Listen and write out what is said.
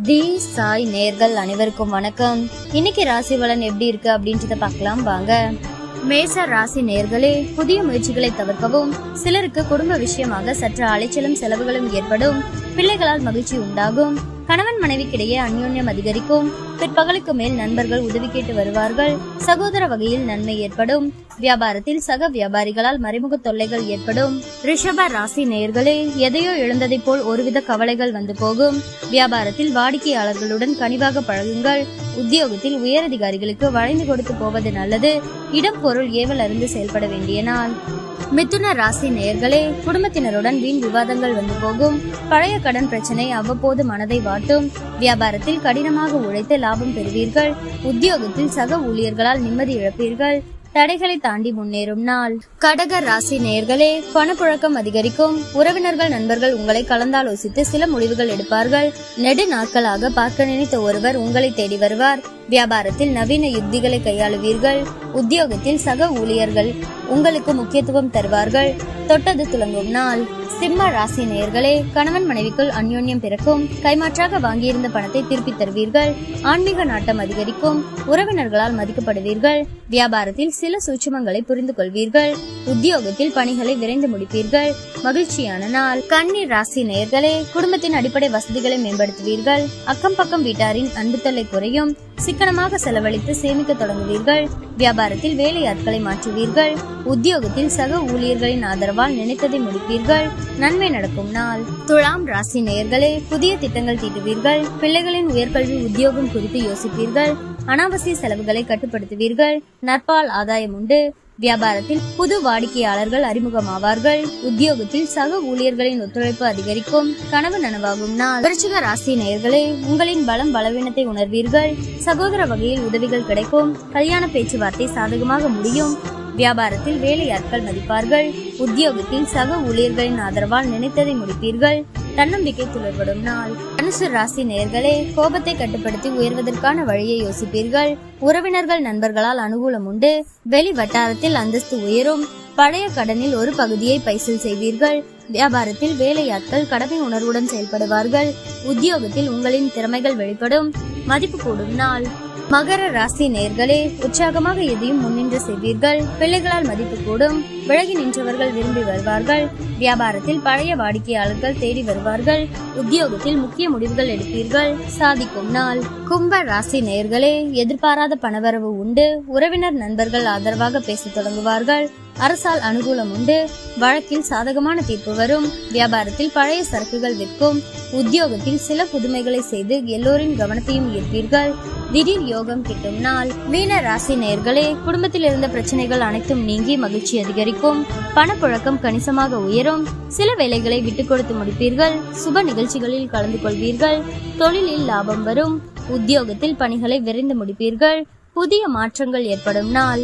தி சாய் நேர்கள் அனைவருக்கும் வணக்கம். இன்னைக்கு ராசி பலன் எப்படி இருக்கு அப்படின்றத பார்க்கலாம் வாங்க. மேச ராசி நேர்களே, புதிய முயற்சிகளை தவிர்க்கவும். சிலருக்கு குடும்ப விஷயமாக சற்று அலைச்சலும் செலவுகளும் ஏற்படும். பிள்ளைகளால் மகிழ்ச்சி உண்டாகும். கணவன் மனைவிக்கிடையே அந்யோன்யம் அதிகரிக்கும். பிற்பகலுக்கு மேல் நண்பர்கள் உதவி கேட்டு வருவார்கள். சகோதர வகையில் நன்மை ஏற்படும். வியாபாரத்தில் சக வியாபாரிகளால் மறைமுக தொல்லைகள் ஏற்படும். ரிஷப ராசி நேயர்களே, எதையோ இழந்ததை போல் ஒருவித கவலைகள் வந்து போகும். வியாபாரத்தில் வாடிக்கையாளர்களுடன் கனிவாக பழகுங்கள். உத்தியோகத்தில் உயரதிகாரிகளுக்கு வளைந்து கொடுத்து போவது நல்லது. இடம் பொருள் ஏவல் அறிந்து செயல்பட வேண்டிய நாள். மிதுன ராசி நேயர்களே, குடும்பத்தினருடன் வீண் விவாதங்கள் வந்து போகும். பழைய கடன் பிரச்சனை அவ்வப்போது மனதை வாட்டும். வியாபாரத்தில் கடினமாக உழைத்து லாபம் பெறுவீர்கள். உத்தியோகத்தில் சக ஊழியர்களால் நிம்மதி இழப்பீர்கள். தடைகளை தாண்டி முன்னேறும் நாள். கடக ராசி நேயர்களே, பணப்புழக்கம் அதிகரிக்கும். உறவினர்கள் நண்பர்கள் உங்களை கலந்தாலோசித்து சில முடிவுகள் எடுப்பார்கள். நெடு நாட்களாக பார்க்க நினைத்த ஒருவர் உங்களை தேடி வருவார். வியாபாரத்தில் நவீன யுக்திகளை கையாளுவீர்கள். உத்தியோகத்தில் சக ஊழியர்கள் உங்களுக்கு முக்கியத்துவம் தருவார்கள். தொட்டது துலங்கும் நாள். சிம்ம ராசி நேயர்களே, கணவன் மனைவிக்குள் அந்யோன்யம் பிறக்கும். கைமாற்றாக வாங்கியிருந்த பணத்தை திருப்பி தருவீர்கள். ஆன்மீக நாட்டம் அதிகரிக்கும். உறவினர்களால் மதிக்கப்படுவீர்கள். வியாபாரத்தில் சில சூட்சுமங்களை புரிந்து கொள்வீர்கள். உத்தியோகத்தில் பணிகளை விரைந்து முடிப்பீர்கள். மகிழ்ச்சியான நாள். கன்னி ராசி நேயர்களே, குடும்பத்தின் அடிப்படை வசதிகளை மேம்படுத்துவீர்கள். அக்கம் பக்கம் வீட்டாரின் அன்பு தொல்லை குறையும். சிக்கனமாக செலவழித்து சேமிக்க தொடங்குவீர்கள். வியாபாரத்தில் வேலையாட்களை மாற்றுவீர்கள். உத்தியோகத்தில் சக ஊழியர்களின் ஆதரவால் நினைத்ததை முடிப்பீர்கள். நன்மை நடக்கும் நாள். துலாம் ராசி நேயர்களே, புதிய திட்டங்கள் தீட்டுவீர்கள். பிள்ளைகளின் உயர்கல்வி உத்தியோகம் குறித்து யோசிப்பீர்கள். அனாவசிய செலவுகளை கட்டுப்படுத்துவீர்கள். நற்பால் ஆதாயம் உண்டு. வியாபாரத்தில் புது வாடிக்கையாளர்கள் அறிமுகமாவார்கள். உத்தியோகத்தில் சக ஊழியர்களின் ஒத்துழைப்பு அதிகரிக்கும். கனவு நனவாகும் நாள். விருச்சிக ராசி நேயர்களே, உங்களின் பலம் பலவீனத்தை உணர்வீர்கள். சகோதர வகையில் உதவிகள் கிடைக்கும். கல்யாண பேச்சுவார்த்தை சாதகமாக முடியும். வியாபாரத்தில் வேலையாட்கள் மதிப்பார்கள். உத்தியோகத்தில் சக ஊழியர்களின் ஆதரவால் நினைத்ததை முடிப்பீர்கள். தன்னம்பிக்கை துளர்படும் நாள். தனுசு ராசி நேயர்களே, கோபத்தை கட்டுப்படுத்தி உயர்வதற்கான வழியை யோசிப்பீர்கள். உறவினர்கள் நண்பர்களால் அனுகூலம் உண்டு. வெளி வட்டாரத்தில் அந்தஸ்து உயரும். பழைய கடனில் ஒரு பகுதியை பைசல் செய்வீர்கள். வியாபாரத்தில் வேலையாட்கள் கடமை உணர்வுடன் செயல்படுவார்கள். உத்தியோகத்தில் உங்களின் திறமைகள் வெளிப்படும். மதிப்பு கூடும் நாள். மகர ராசி நேயர்களே, உற்சாகமாக எதையும் முன்னின்று செய்வீர்கள். பிள்ளைகளால் மதிப்பு கூடும். விலகி நின்றவர்கள் விரும்பி வருவார்கள். வியாபாரத்தில் பழைய வாடிக்கையாளர்கள் தேடி வருவார்கள். உத்தியோகத்தில் முக்கிய முடிவுகள் எடுப்பீர்கள். சாதிக்கும் நாள். கும்ப ராசி நேயர்களே, எதிர்பாராத பணவரவு உண்டு. உறவினர் நண்பர்கள் ஆதரவாக பேச தொடங்குவார்கள். அரசால் அனுகூலம் உண்டு. வழக்கில் சாதகமான தீர்ப்பு வரும். வியாபாரத்தில் பழைய சரக்குகள் விற்கும். உத்தியோகத்தில் சில புதுமைகளை செய்து எல்லோரின் கவனத்தையும் ஈர்ப்பீர்கள். திடீர் யோகம் கிட்டும் நாள். மீன ராசி நேயர்களே, குடும்பத்தில் இருந்த பிரச்சனைகள் அனைத்தும் நீங்கி மகிழ்ச்சி அதிகரிக்கும். பணப்புழக்கம் கணிசமாக உயரும். சில வேலைகளை விட்டுக் கொடுத்து முடிப்பீர்கள். சுப நிகழ்ச்சிகளில் கலந்து கொள்வீர்கள். தொழிலில் லாபம் வரும். உத்தியோகத்தில் பணிகளை விரைந்து முடிப்பீர்கள். புதிய மாற்றங்கள் ஏற்படும் நாள்.